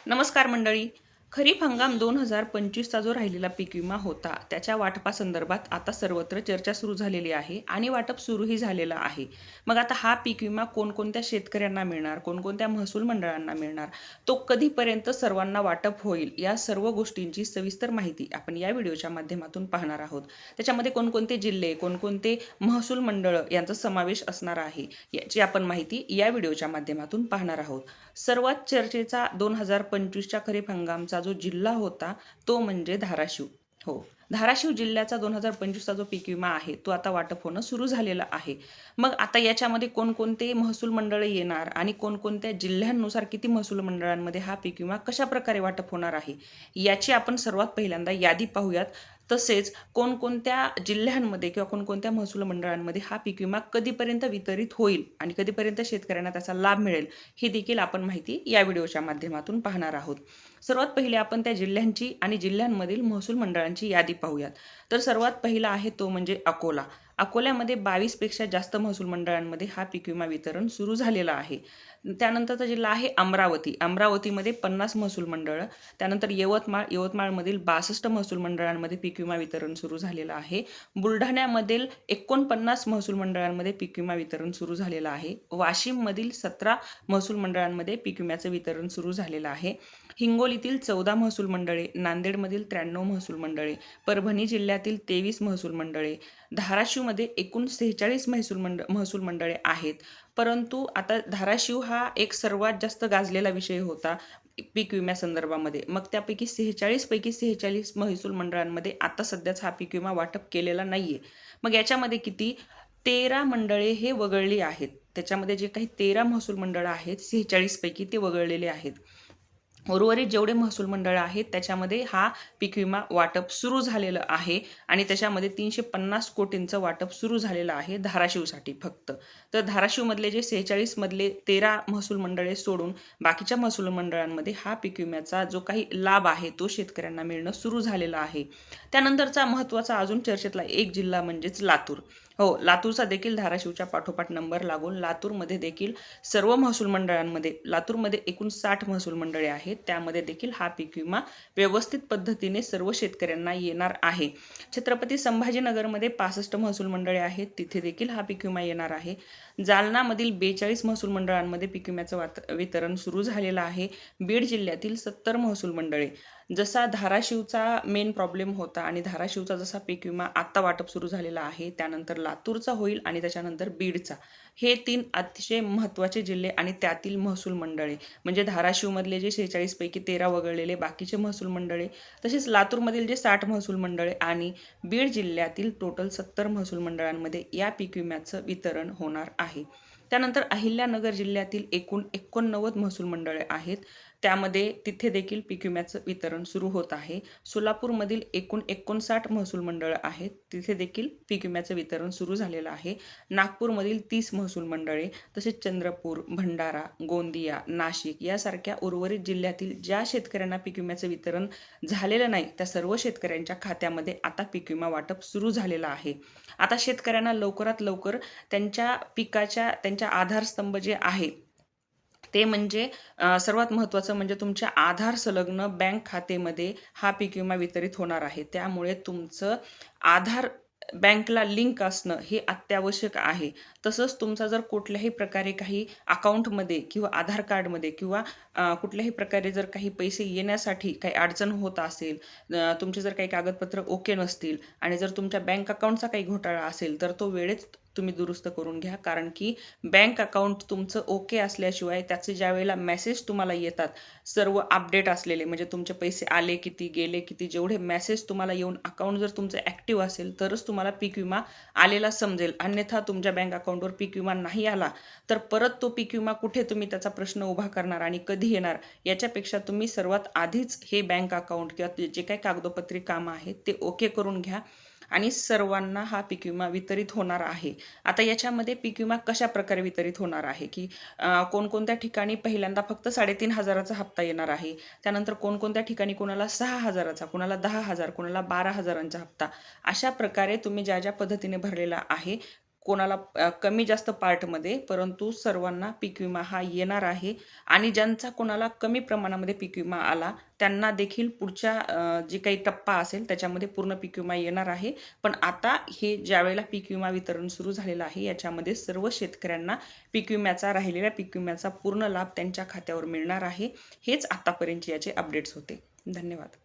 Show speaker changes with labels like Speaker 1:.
Speaker 1: नमस्कार मंडळी. खरीप हंगाम 2025चा जो राहिलेला पीक विमा होता, त्याच्या वाटपासंदर्भात आता सर्वत्र चर्चा सुरू झालेली आहे आणि वाटप सुरूही झालेलं आहे. मग आता हा पीक विमा कोणकोणत्या शेतकऱ्यांना मिळणार, कोणकोणत्या महसूल मंडळांना मिळणार, तो कधीपर्यंत सर्वांना वाटप होईल, या सर्व गोष्टींची सविस्तर माहिती आपण या व्हिडिओच्या माध्यमातून पाहणार आहोत. त्याच्यामध्ये कोणकोणते जिल्हे, कोणकोणते महसूल मंडळ यांचा समावेश असणार आहे, याची आपण माहिती या व्हिडिओच्या माध्यमातून पाहणार आहोत. सर्वात चर्चेचा 2025च्या खरीप हंगामचा जो जिल्हा होता तो म्हणजे धाराशिव. हो, धाराशिव जिल्ह्याचा 2025चा जो पीक विमा आहे तो आता वाटप होणं सुरू झालेलं आहे. मग आता याच्यामध्ये कोणकोणते महसूल मंडळ येणार आणि कोणकोणत्या जिल्ह्यांनुसार किती महसूल मंडळांमध्ये हा पीक विमा कशा प्रकारे वाटप होणार आहे, याची आपण सर्वात पहिल्यांदा यादी पाहूयात. तसेच कोणकोणत्या जिल्ह्यांमध्ये किंवा कोणकोणत्या महसूल मंडळांमध्ये हा पीक विमा कधीपर्यंत वितरित होईल आणि कधीपर्यंत शेतकऱ्यांना त्याचा लाभ मिळेल, ही देखील आपण माहिती या व्हिडिओच्या माध्यमातून पाहणार आहोत. सर्वात पहिले आपण त्या जिल्ह्यांची आणि जिल्ह्यांमधील महसूल मंडळांची यादी पाहूयात. तर सर्वात पहिला आहे तो म्हणजे अकोला. अकोल्यामध्ये 22 पेक्षा जास्त महसूल मंडळांमध्ये हा पीक विमा वितरण सुरू झालेला आहे. त्यानंतरचा जिल्हा आहे अमरावती. अमरावतीमध्ये 50 महसूल मंडळ. त्यानंतर यवतमाळमधील 62 महसूल मंडळांमध्ये पीक विमा वितरण सुरू झालेलं आहे. बुलढाण्यामधील 49 महसूल मंडळांमध्ये पीक विमा वितरण सुरू झालेलं आहे. वाशिममधील 17 महसूल मंडळांमध्ये पीक विम्याचं वितरण सुरू झालेलं आहे. हिंगोलीतील 14 महसूल मंडळे, नांदेडमधील 93 महसूल मंडळे, परभणी जिल्ह्यातील 23 महसूल मंडळे, धाराशिवमध्ये एकूण 46 महसूल मंडळे आहेत. परंतु आता धाराशिव हा एक सर्वात जास्त गाजलेला विषय होता पीक विम्यासंदर्भामध्ये. मग त्यापैकी 46 पैकी 46 महसूल मंडळांमध्ये आता सध्याच हा पीक विमा वाटप केलेला नाहीये. मग याच्यामध्ये किती 13 मंडळे हे वगळली आहेत. त्याच्यामध्ये जे काही 13 महसूल मंडळं आहेत, 46 पैकी ते वगळलेले आहेत. उर्वरित जेवढे महसूल मंडळ आहेत त्याच्यामध्ये हा पीक विमा वाटप सुरू झालेलं आहे आणि त्याच्यामध्ये 350 कोटींचं वाटप सुरू झालेलं आहे धाराशिवसाठी फक्त. तर धाराशिवमधले जे 46 मधले 13 महसूल मंडळे सोडून बाकीच्या महसूल मंडळांमध्ये हा पीक विम्याचा जो काही लाभ आहे तो शेतकऱ्यांना मिळणं सुरू झालेलं आहे. त्यानंतरचा महत्त्वाचा अजून चर्चेतला एक जिल्हा म्हणजेच लातूर. हो, लातूरचा देखील धाराशिवच्या पाठोपाठ नंबर लागून लातूरमध्ये देखील सर्व महसूल मंडळांमध्ये, लातूरमध्ये एकूण 60 महसूल मंडळे आहेत, त्यामध्ये देखील हा पीक विमा व्यवस्थित पद्धतीने सर्व शेतकऱ्यांना येणार आहे. छत्रपती संभाजीनगरमध्ये 65 महसूल मंडळे आहेत, तिथे देखील हा पीक विमा येणार आहे. जालनामधील 42 महसूल मंडळांमध्ये पीक विम्याचं वितरण सुरू झालेलं आहे. बीड जिल्ह्यातील 70 महसूल मंडळे. जसा धाराशिवचा मेन प्रॉब्लेम होता आणि धाराशिवचा जसा पीक विमा आत्ता वाटप सुरू झालेला आहे, त्यानंतर लातूरचा होईल आणि त्याच्यानंतर बीडचा. हे 3 अतिशय महत्त्वाचे जिल्हे आणि त्यातील महसूल मंडळे म्हणजे धाराशिवमधले जे 46 पैकी 13 वगळलेले बाकीचे महसूल मंडळे, तसेच लातूरमधील जे 60 महसूल मंडळे आणि बीड जिल्ह्यातील टोटल 70 महसूल मंडळांमध्ये या पीक विम्याचं वितरण होणार आहे. त्यानंतर अहिल्यानगर जिल्ह्यातील एकूण 89 महसूल मंडळे आहेत, त्यामध्ये तिथे देखील पीक विम्याचं वितरण सुरू होत आहे. सोलापूरमधील एकूण 59 महसूल मंडळं आहेत, तिथे देखील पीक विम्याचं वितरण सुरू झालेलं आहे. नागपूरमधील 30 महसूल मंडळे, तसेच चंद्रपूर, भंडारा, गोंदिया, नाशिक यासारख्या उर्वरित जिल्ह्यातील ज्या शेतकऱ्यांना पीक विम्याचं वितरण झालेलं नाही, त्या सर्व शेतकऱ्यांच्या खात्यामध्ये आता पीक विमा वाटप सुरू झालेलं आहे. आता शेतकऱ्यांना लवकरात लवकर त्यांच्या पिकाच्या त्यांच्या आधारस्तंभ जे आहे ते म्हणजे सर्वात महत्त्वाचं म्हणजे तुमच्या आधार संलग्न बँक खात्यामध्ये हा पीक विमा वितरित होणार आहे. त्यामुळे तुमचं आधार बँकला लिंक असणं हे अत्यावश्यक आहे. तसंच तुमचा जर कुठल्याही प्रकारे काही अकाउंटमध्ये किंवा आधार कार्डमध्ये किंवा कुठल्याही प्रकारे जर काही पैसे येण्यासाठी काही अडचण होत असेल, तुमचे जर काही कागदपत्र ओके नसतील आणि जर तुमच्या बँक अकाउंटचा काही घोटाळा असेल, तर तो वेळेत तुम्ही दुरुस्त करून घ्या. कारण की बँक अकाउंट तुमचं ओके असल्याशिवाय त्याचे ज्यावेळेला मेसेज तुम्हाला येतात, सर्व अपडेट असलेले म्हणजे तुमचे पैसे आले किती, गेले किती, जेवढे मेसेज तुम्हाला येऊन अकाउंट जर तुमचं ॲक्टिव्ह असेल तरच तुम्हाला पीक विमा आलेला समजेल. अन्यथा तुमच्या बँक अकाउंटवर पीक विमा नाही आला तर परत तो पीक विमा कुठे तुम्ही त्याचा प्रश्न उभा करणार आणि कधी येणार, याच्यापेक्षा तुम्ही सर्वात आधीच हे बँक अकाउंट किंवा जे काही कागदोपत्री कामं आहेत ते ओके करून घ्या आणि सर्वांना हा पीक विमा वितरित होणार आहे. आता याच्यामध्ये पीक विमा कशा प्रकारे वितरित होणार आहे की कोणकोणत्या ठिकाणी पहिल्यांदा फक्त 3,500चा हप्ता येणार आहे. त्यानंतर कोणकोणत्या ठिकाणी कोणाला 6,000चा, कोणाला 10,000, कोणाला 12,000चा हप्ता, अशा प्रकारे तुम्ही ज्या ज्या पद्धतीने भरलेला आहे कोणाला कमी जास्त पार्टमध्ये, परंतु सर्वांना पीक विमा हा येणार आहे. आणि ज्यांचा कोणाला कमी प्रमाणामध्ये पीक विमा आला त्यांना देखील पुढच्या जे काही टप्पा असेल त्याच्यामध्ये पूर्ण पीक विमा येणार आहे. पण आता हे ज्यावेळेला पीक विमा वितरण सुरू झालेलं आहे याच्यामध्ये सर्व शेतकऱ्यांना राहिलेल्या पीक विम्याचा पूर्ण लाभ त्यांच्या खात्यावर मिळणार आहे. हेच आतापर्यंतचे याचे अपडेट्स होते. धन्यवाद.